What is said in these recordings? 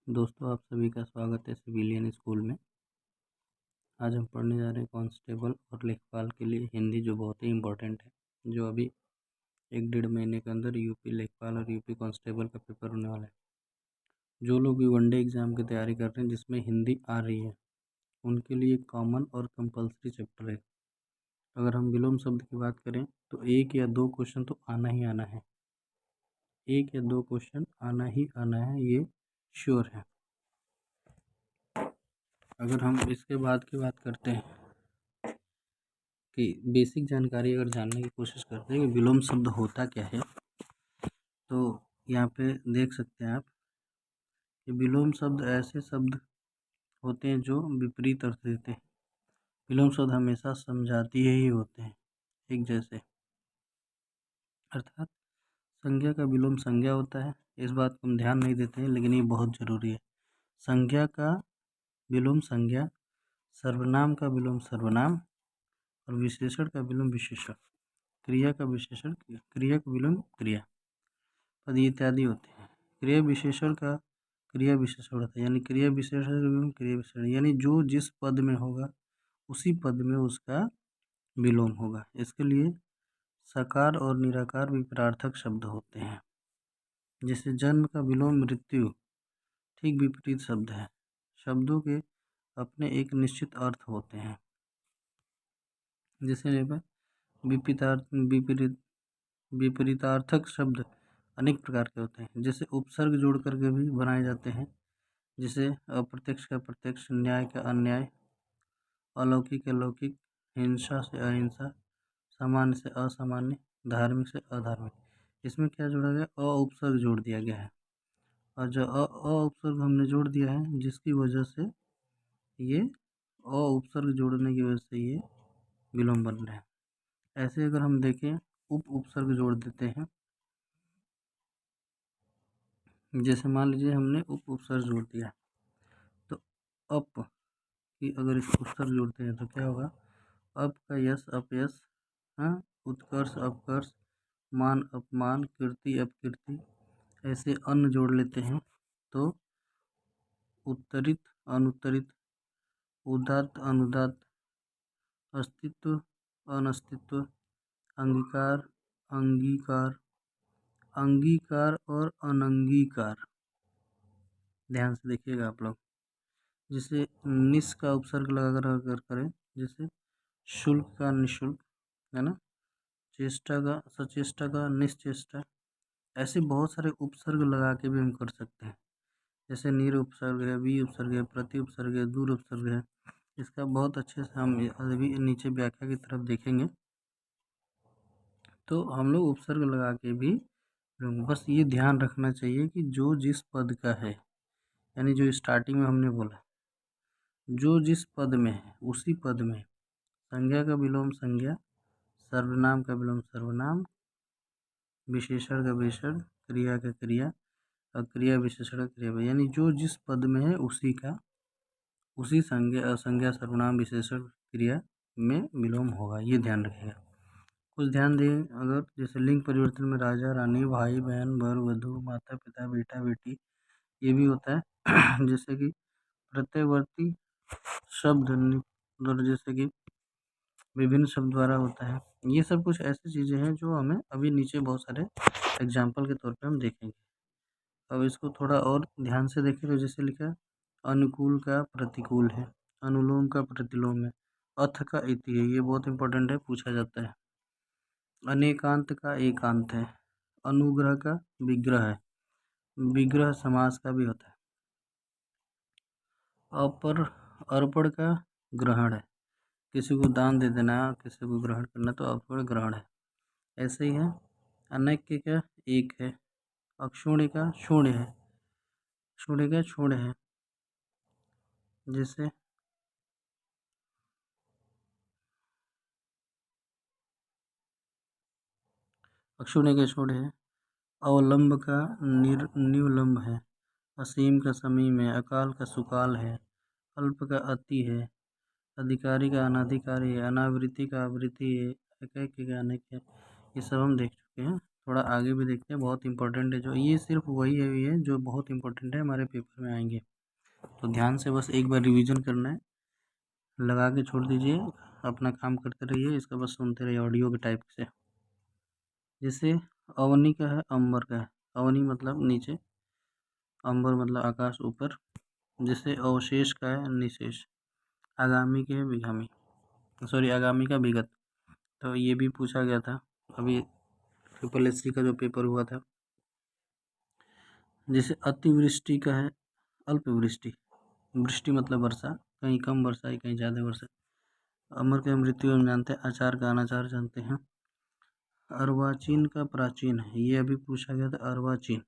दोस्तों, आप सभी का स्वागत है सिविलियन स्कूल में। आज हम पढ़ने जा रहे हैं कांस्टेबल और लेखपाल के लिए हिंदी, जो बहुत ही इम्पोर्टेंट है। जो अभी 1-1.5 महीने के अंदर यूपी लेखपाल और यूपी कांस्टेबल का पेपर होने वाला है। जो लोग भी वनडे एग्ज़ाम की तैयारी कर रहे हैं जिसमें हिंदी आ रही है, उनके लिए कॉमन और कंपलसरी चैप्टर है। अगर हम विलोम शब्द की बात करें तो 1 या 2 क्वेश्चन तो आना ही आना है। 1 या 2 क्वेश्चन आना ही आना है, ये श्योर है। अगर हम इसके बाद की बात करते हैं कि बेसिक जानकारी अगर जानने की कोशिश करते हैं कि विलोम शब्द होता क्या है, तो यहाँ पे देख सकते हैं आप कि विलोम शब्द ऐसे शब्द होते हैं जो विपरीत अर्थ देते हैं। विलोम शब्द हमेशा समझातीय ही होते हैं, एक जैसे। अर्थात संज्ञा का विलोम संज्ञा होता है। इस बात को हम ध्यान नहीं देते हैं, लेकिन ये बहुत ज़रूरी है। संज्ञा का विलोम संज्ञा, सर्वनाम का विलोम सर्वनाम और विशेषण का विलोम विशेषण, क्रिया का विशेषण क्रिया का विलोम क्रिया, पद इत्यादि होते हैं। क्रिया विशेषण का क्रिया विशेषण होता है, यानी क्रिया विशेषण का विलोम क्रिया विशेषण, यानी जो जिस पद में होगा उसी पद में उसका विलोम होगा। इसके लिए सकार और निराकार विपरार्थक शब्द होते हैं। जैसे जन्म का विलोम मृत्यु ठीक विपरीत शब्द है। शब्दों के अपने एक निश्चित अर्थ होते हैं। जैसे विपरीत विपरीतार्थक शब्द अनेक प्रकार के होते हैं। जैसे उपसर्ग जोड़ करके भी बनाए जाते हैं। जैसे अप्रत्यक्ष का प्रत्यक्ष, न्याय का अन्याय, अलौकिक का लौकिक, हिंसा से अहिंसा, सामान्य से असामान्य, धार्मिक से अधार्मिक। इसमें क्या जोड़ा गया? अ उपसर्ग जोड़ दिया गया है। और जो अ उपसर्ग हमने जोड़ दिया है, जिसकी वजह से ये अ उपसर्ग जोड़ने की वजह से ये विलोम बन रहे हैं। ऐसे अगर हम देखें, उपसर्ग जोड़ देते हैं। जैसे मान लीजिए हमने उपसर्ग जोड़ दिया, तो अप की अगर इसको उपसर्ग जोड़ते हैं तो क्या होगा? अप का यश अपयश, हाँ, उत्कर्ष अपकर्ष, मान अपमान, कीर्ति अपकीर्ति। ऐसे अन्न जोड़ लेते हैं तो उत्तरित अनुत्तरित, उदात्त अनुदात्त, अस्तित्व अनस्तित्व, अंगीकार अंगीकार, अंगीकार और अनंगीकार। ध्यान से देखिएगा आप लोग। जैसे निस का उपसर्ग लगाकर अगर करें, जैसे शुल्क का निःशुल्क, है ना, चेष्टा का सचेष्टा का निश्चेष्टा। ऐसे बहुत सारे उपसर्ग लगा के भी हम कर सकते हैं। जैसे निर उपसर्ग है, वी उपसर्ग है, प्रति उपसर्ग है, दूर उपसर्ग है। इसका बहुत अच्छे से हम अभी नीचे व्याख्या की तरफ देखेंगे, तो हम लोग उपसर्ग लगा के भी, बस ये ध्यान रखना चाहिए कि जो जिस पद का है, यानी जो स्टार्टिंग में हमने बोला, जो जिस पद में है उसी पद में संज्ञा का विलोम संज्ञा, सर्वनाम का विलोम सर्वनाम, विशेषण का विशेषण, क्रिया का क्रिया और क्रिया विशेषण का क्रिया, यानी जो जिस पद में है उसी का उसी संज्ञा सर्वनाम विशेषण क्रिया में विलोम होगा। ये ध्यान रखिएगा। कुछ ध्यान दें, अगर जैसे लिंग परिवर्तन में राजा रानी, भाई बहन, वर वधू, माता पिता, बेटा बेटी, ये भी होता है। जैसे कि प्रत्ययवर्ती शब्द और जैसे कि विभिन्न शब्द द्वारा होता है। ये सब कुछ ऐसी चीज़ें हैं जो हमें अभी नीचे बहुत सारे एग्जाम्पल के तौर पे हम देखेंगे। अब इसको थोड़ा और ध्यान से देखें, तो जैसे लिखा है, अनुकूल का प्रतिकूल है, अनुलोम का प्रतिलोम है, अथ का इति है। ये बहुत इंपॉर्टेंट है, पूछा जाता है। अनेकांत का एकांत है, अनुग्रह का विग्रह है, विग्रह समास का भी होता है। अपर अर्पण का ग्रहण है, किसी को दान दे देना, किसी को ग्रहण करना, तो अर्पण ग्रहण है। ऐसे ही है। अनैक्य का एक है, अक्षुण्य का शून्य है, शून्य का शून्य है। जैसे अक्षुण्य का शून्य है, अवलंब का निवलंब है, असीम का समीम है, अकाल का सुकाल है, अल्प का अति है, अधिकारी का अनाधिकारी है, अनावृत्ति का आवृत्ति है, एकैक्य का अनेक है। ये सब हम देख चुके हैं। थोड़ा आगे भी देखते हैं, बहुत इंपॉर्टेंट है जो ये, सिर्फ वही है जो बहुत इंपॉर्टेंट है, हमारे पेपर में आएंगे। तो ध्यान से बस एक बार रिवीजन करना है, लगा के छोड़ दीजिए, अपना काम करते रहिए, इसका बस सुनते रहिए ऑडियो के टाइप से। जैसे अवनी का है, अंबर का है। अवनी मतलब नीचे, अंबर मतलब आकाश ऊपर। जैसे अवशेष का है, निशेष। आगामी के है, विगामी, सॉरी आगामी का विगत। तो ये भी पूछा गया था अभी SSC का जो पेपर हुआ था। जैसे अतिवृष्टि का है, अल्पवृष्टि। वृष्टि मतलब वर्षा, कहीं कम वर्षा है कहीं ज़्यादा वर्षा। अमर का मृत्यु हम जानते हैं, आचार का अनाचार जानते हैं। अर्वाचीन का प्राचीन है, ये अभी पूछा गया था। अर्वाचीन,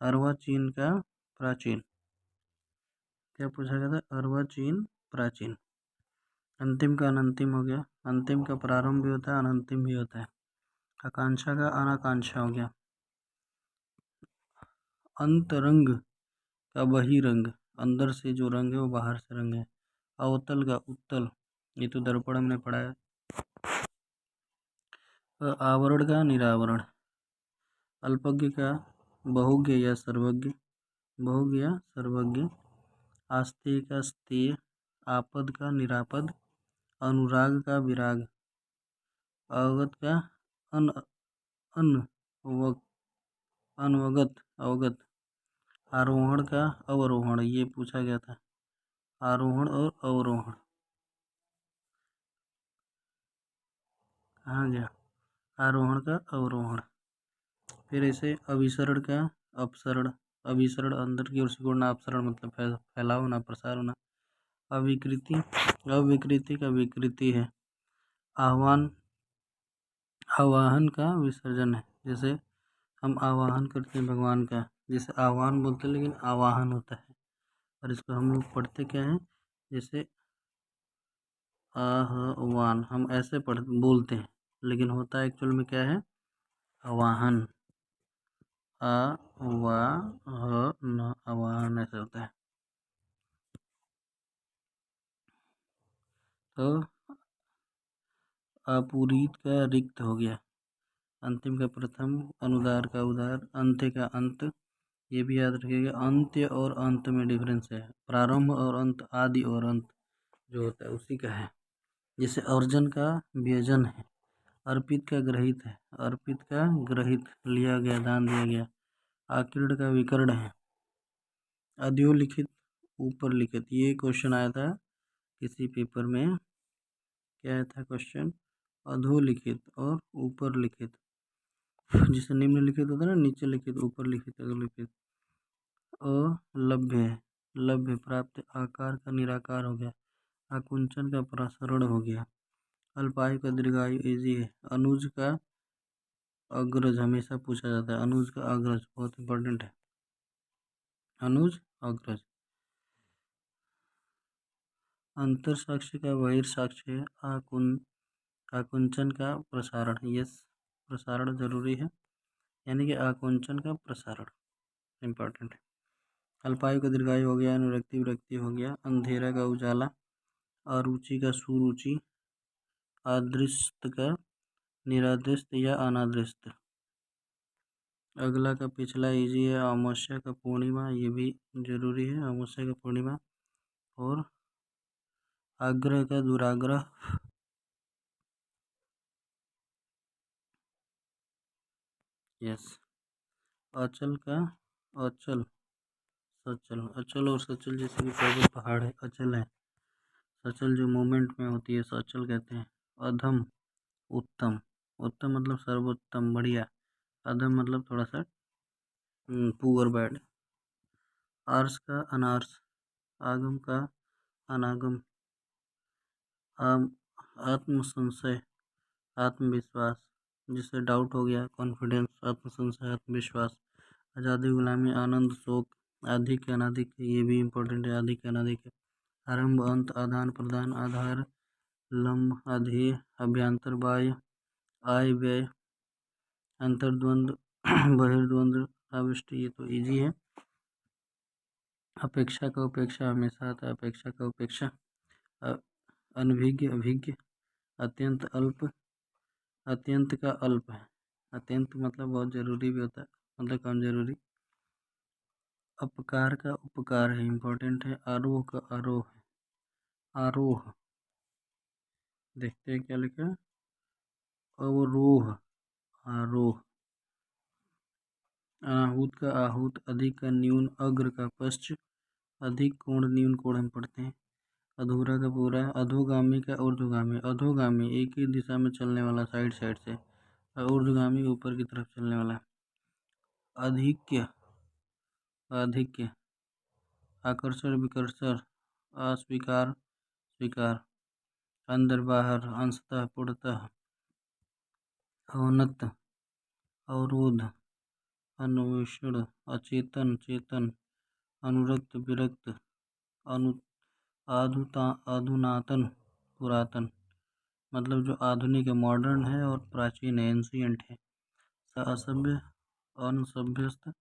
अर्वाचीन का प्राचीन, क्या पूछा गया था? अर्वाचीन प्राचीन। अंतिम का अनंतिम हो गया। अंतिम का प्रारंभ भी होता है, अनंतिम भी होता है। आकांक्षा का अनाकांक्षा हो गया। अंतरंग का बहिरंग, अंदर से जो रंग है वो बाहर से रंग है। अवतल का उत्तल, ये तो दर्पण हमने पढ़ा है। आवरण का निरावरण। अल्पज्ञ का बहुज्ञ या सर्वज्ञ, बहुज्ञ या सर्वज्ञ। आस्तेय का स्तेय, आपद का निरापद। अनुराग का विराग, अवगत का अन अनवग अनवगत अवगत। आरोहण का अवरोहण, ये पूछा गया था। आरोहण और अवरोहण कहाँ गया? आरोहण का अवरोहण। फिर ऐसे अभिसरण का अपसरण। अभिसरण अंदर की ओर सिकुड़ना, अपसरण मतलब फैलाव होना, प्रसार होना। अविकृति, अविकृति का विकृति है। आह्वान, आवाहन का विसर्जन है। जैसे हम आवाहन करते हैं भगवान का, जैसे आह्वान बोलते हैं लेकिन आवाहन होता है, और इसको हम लोग पढ़ते क्या है? जैसे आह्वान, हम ऐसे बोलते हैं, लेकिन होता है एक्चुअल में क्या है? आवाहन। आवाहन ऐसे होता है। तो अपूरीत का रिक्त हो गया। अंतिम का प्रथम, अनुदार का उदार, अंत्य का अंत। ये भी याद रखिएगा, अंत्य और अंत में डिफरेंस है। प्रारंभ और अंत, आदि और अंत जो होता है उसी का है। जैसे अर्जन का व्यजन है। अर्पित का ग्रहित है। अर्पित का ग्रहित, लिया गया, दान दिया गया। आकीर्ण का विकर्ण है। अधोलिखित, ऊपर लिखित। ये क्वेश्चन आया था किसी पेपर में, क्या आया था क्वेश्चन? अधोलिखित और ऊपर लिखित। जिसे निम्नलिखित होता है ना, नीचे लिखित, ऊपर लिखित, अधोलिखित। अलभ्य है, लभ्य प्राप्त। आकार का निराकार हो गया। आकुंचन का प्रसरण हो गया। अल्पायु का दीर्घायु, इजी है। अनुज का अग्रज हमेशा पूछा जाता है। अनुज का अग्रज बहुत इंपॉर्टेंट है। अनुज अग्रज। अंतर साक्ष्य का बहिर्साक्ष्य है। आकुंचन का प्रसारण, यस, प्रसारण जरूरी है, यानी कि आकुंचन का प्रसारण इम्पोर्टेंट है। अल्पायु का दीर्घायु हो गया। अनुरक्ति विरक्ति हो गया। अंधेरा का उजाला। अरुचि का सुरुचि। अदृष्ट का निरादृष्ट या अनादृष्ट। अगला का पिछला इजी है। अमावस्या का पूर्णिमा, ये भी जरूरी है, अमावस्या का पूर्णिमा। और आग्रह का दुराग्रह। यस। अचल का अचल, सचल। अचल और सचल जैसे कि पर्वत पहाड़ है, अचल है। सचल जो मूवमेंट में होती है सचल कहते हैं। अधम, उत्तम। उत्तम मतलब सर्वोत्तम, बढ़िया। अधम मतलब थोड़ा सा पुअर, बैड। आर्स का अनार्स। आगम का अनागम। आत्मसंशय, आत्मविश्वास। जिससे डाउट हो गया, कॉन्फिडेंस, आत्मसंशय, आत्मविश्वास। आज़ादी, गुलामी, आनंद, शोक। अधिक अनाधिक, ये भी इम्पोर्टेंट है, अधिक अनाधिक। आरंभ, अंत, आदान प्रदान, आधार, लंब, अधेय, अभ्यंतर, बाह्य, आय व्यय, अंतर्द्वंद, बहिर्द्वंद, अविष्ट, ये तो इजी है। अपेक्षा का उपेक्षा हमेशा आता है, अपेक्षा का उपेक्षा। अनभिज्ञ, अभिज्ञ। अत्यंत अल्प, अत्यंत का अल्प है। अत्यंत मतलब बहुत जरूरी भी होता है, मतलब कम जरूरी। अपकार का उपकार है, इम्पोर्टेंट है। आरोह का आरोह है, आरोह। देखते हैं क्या लिखा है। अवरोह, आरोह। अनाहूत का आहूत, अधिक का न्यून, अग्र का पश्च, अधिक कोण न्यून कोण हम पढ़ते हैं। अधूरा का पूरा, अधोगामी का ऊर्ध्वगामी। अधोगामी एक ही दिशा में चलने वाला, साइड साइड से, और ऊर्ध्वगामी ऊपर की तरफ चलने वाला। अधिक्य, आधिक्य। आकर्षण विकर्षण, अस्वीकार स्वीकार। अंदर बाहर, अंशतः पूर्णतः। अवनत, अवरोध, अन्वेषण, अचेतन चेतन, अनुरक्त विरक्त, अनु अधुनातन पुरातन। मतलब जो आधुनिक है, मॉडर्न है, और प्राचीन है, एंशियंट है। असभ्य, अनसभ्यस्त।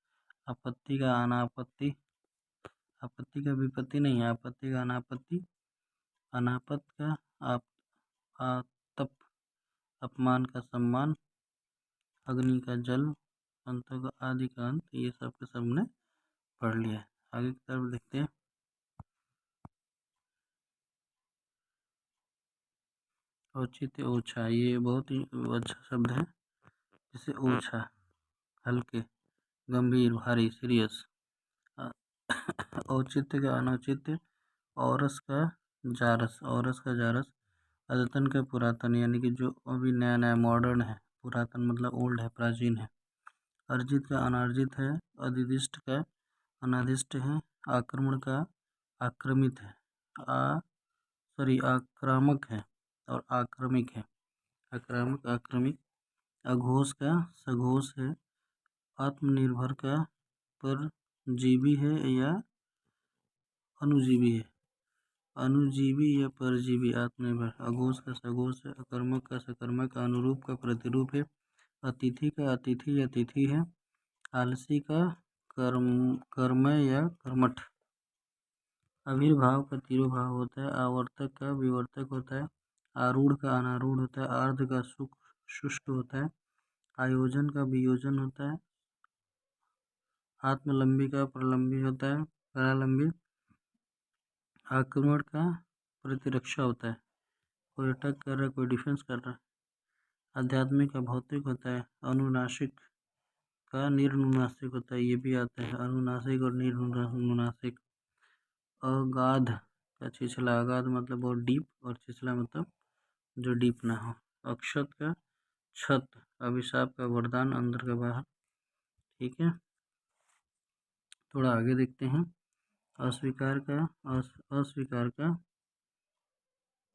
आपत्ति का अनापत्ति, आपत्ति का विपत्ति नहीं है, आपत्ति का अनापत्ति। अनापत का आप आतप, अपमान का सम्मान। अग्नि का जल, अंत का आदि का अंत। ये सब के सब ने पढ़ लिया है। आगे की तरफ देखते हैं। औचित्य, ओछा, ये बहुत ही अच्छा शब्द है। जैसे ओछा, हल्के, गंभीर, भारी, सीरियस। औचित्य का अनौचित्य। औरस का जारस, औरस का जारस। अद्यतन का पुरातन, यानी कि जो अभी नया नया मॉडर्न है। पुरातन मतलब ओल्ड है, प्राचीन है। अर्जित का अनार्जित है। अधिदिष्ट का अनादिष्ट है। आक्रमण का आक्रमित है। आक्रामक है और आक्रमिक है। आक्रामक, आक्रमिक। अघोष का सघोष है। आत्मनिर्भर का परजीवी है या अनुजीवी है। अनुजीवी या परजीवी, आत्मनिर्भर। अघोष का सघोष है। अकर्मक का सकर्मक। अनुरूप का प्रतिरूप है। अतिथि का अतिथि या तिथि है। आलसी का कर्मय या कर्मठ। अविर्भाव का तिरोभाव होता है। आवर्तक का विवर्तक होता है। आरूढ़ का अनारूढ़ होता है। आर्ध का शुष्क होता है। आयोजन का वियोजन होता है। आत्मलंबी का प्रलंबी होता है, परालंबी। आक्रमण का प्रतिरक्षा होता है, कोई अटैक कर रहा है, कोई डिफेंस कर रहा है। आध्यात्मिक का भौतिक होता है। अनुनासिक का निर्नुनासिक होता है, ये भी आता है, अनुनासिक और निर्नुनासिक। अगाध का छिछला, अगाध मतलब बहुत डीप, और छिछला मतलब जो डीप ना हो। अक्षत का छत, अभिशाप का वरदान, अंदर का बाहर। ठीक है, थोड़ा आगे देखते हैं। अस्वीकार का अस्वीकार का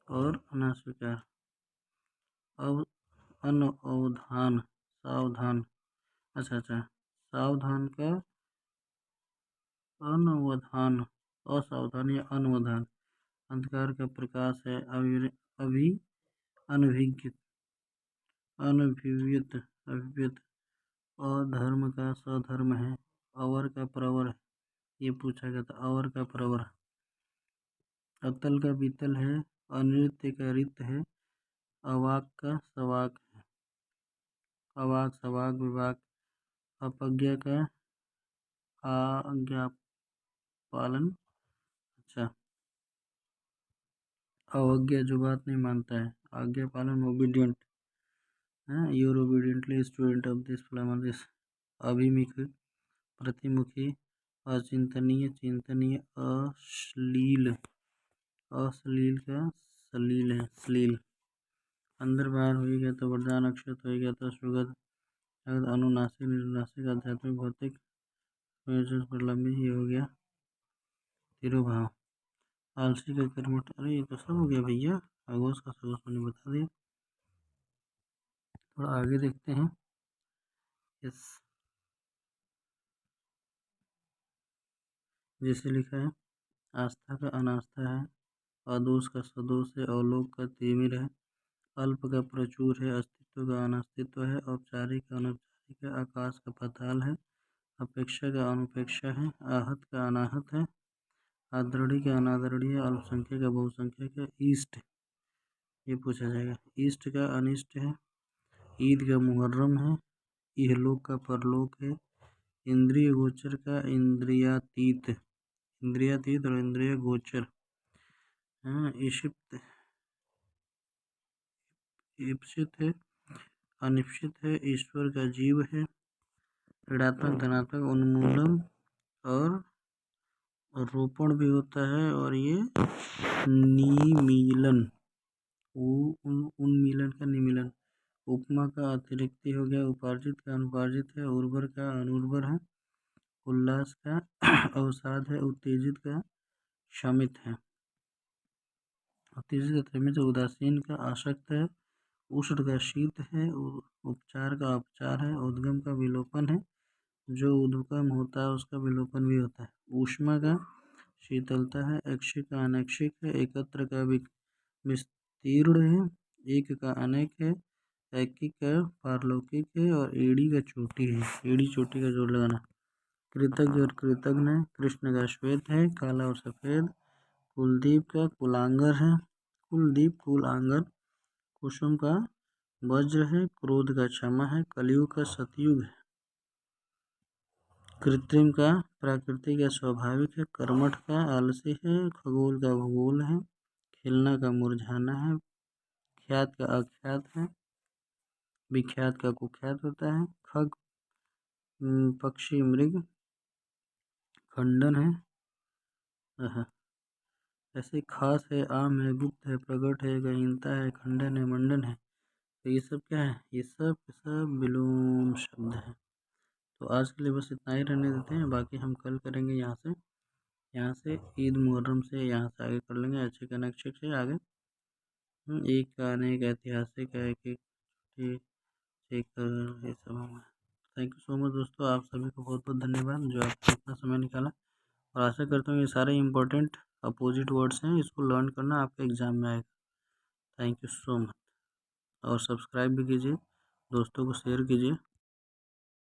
और अनास्वीकार। अव अनअवधान, सावधान। अच्छा, सावधान का अनवधान, असावधान या अनवधान। अंधकार का प्रकाश है। अभी अनभिज्ञ, अनभिव्यत, अभिव्यत। अधर्म का सधर्म है। अवर का प्रवर, ये पूछा गया था, अवर का प्रवर। अतल का बीतल है। अनृत्य का रित है। अवाक का सवाक है। अवाक, सवाक, विवाक। अपज्ञा का आज्ञा पालन। अच्छा, अवज्ञा जो बात नहीं मानता है। आज्ञा पालन, ओबीडियंट है। Your obediently student of this फ्लामदिस। अभिमुख, प्रतिमुखी। अचिंतनीय, चिंतनीय। अश्लील, अश्लील का सलील है, श्लील। अंदर बाहर हो गया तो वरदान, अक्षत हो गया तो सुगध, अनुनासिक, निर्नासिक, आध्यात्मिक, भौतिक, प्रलंबी, ये हो गया तिरुभाव। आलसी का कर्मठ, अरे ये तो सब हो गया भैया। अघोष का सघोष मैंने बता दिया। थोड़ा आगे देखते हैं। यस, जैसे लिखा है। आस्था का अनास्था है। अदोष का सदोष है। अवलोक का तिमिर है। अल्प का प्रचुर है। अस्तित्व का अनस्तित्व है। औपचारिक का अनौपचारिक है। आकाश का पाताल है। अपेक्षा का अनुपेक्षा है। आहत का अनाहत है। आदरणीय का अनादरणीय। अल्पसंख्यक का बहुसंख्यक है। ईस्ट, ये पूछा जाएगा। ईस्ट का अनिष्ट है। ईद का मुहर्रम है। इहलोक का परलोक है। इंद्रिय गोचर का इंद्रियातीत, इंद्रियातीत और इंद्रिय गोचर। हाँ, ईशिप्त ईप्सित है, अनिश्चित है, ईश्वर का जीव है, ऋणात्मक धनात्मक, उन्मूलन और रोपण भी होता है, और ये निमीलन, उन्मीलन का निमीलन। उपमा का अतिरिक्ति हो गया, उपार्जित का अनुपार्जित है, उर्वर का अनुर्वर है, उल्लास का अवसाद है, उत्तेजित का शमित है, उत्तेजित का शमित, उदासीन का आसक्त है, उष्ण का शीत है, उपचार का अपचार है, उद्गम का विलोपन है, जो उद्गम होता है उसका विलोपन भी होता है। ऊष्मा का शीतलता है, ऐक्षिक का अनैक्षिक है, एकत्र का विस्तीर्ण है, एक का अनेक है, ऐकिक का पारलौकिक है, और एड़ी का चोटी है, एड़ी चोटी का जोड़ लगाना। कृतज्ञ और कृतज्ञ है, कृष्ण का श्वेत है, काला और सफ़ेद, कुलदीप का कुलांगर है, कुलदीप कुलांगर, कुसुम का वज्र है, क्रोध का क्षमा है, कलयुग का सतयुग है, कृत्रिम का प्राकृतिक या स्वाभाविक है, कर्मठ का आलसी है, खगोल का भूगोल है, खिलना का मुरझाना है, ख्यात का अख्यात है, विख्यात का कुख्यात होता है, खग पक्षी मृग, खंडन है, ऐसे खास है, आम है, गुप्त है, प्रकट है, गहीनता है, खंडन है, मंडन है। तो ये सब क्या है, ये सब विलोम शब्द है। तो आज के लिए बस इतना ही रहने देते हैं, बाकी हम कल करेंगे यहाँ से ईद मुहर्रम से यहाँ से आगे कर लेंगे, अच्छे कनेक्शन से आगे। एक का अनेक, ऐतिहासिक है, एक एक ये सब हमें। थैंक यू सो मच दोस्तों, आप सभी को बहुत बहुत धन्यवाद जो आपने इतना समय निकाला, और आशा करता हूँ ये सारे इंपॉर्टेंट अपोजिट वर्ड्स हैं, इसको लर्न करना आपके एग्ज़ाम में आएगा। थैंक यू सो मच, और सब्सक्राइब भी कीजिए, दोस्तों को शेयर कीजिए।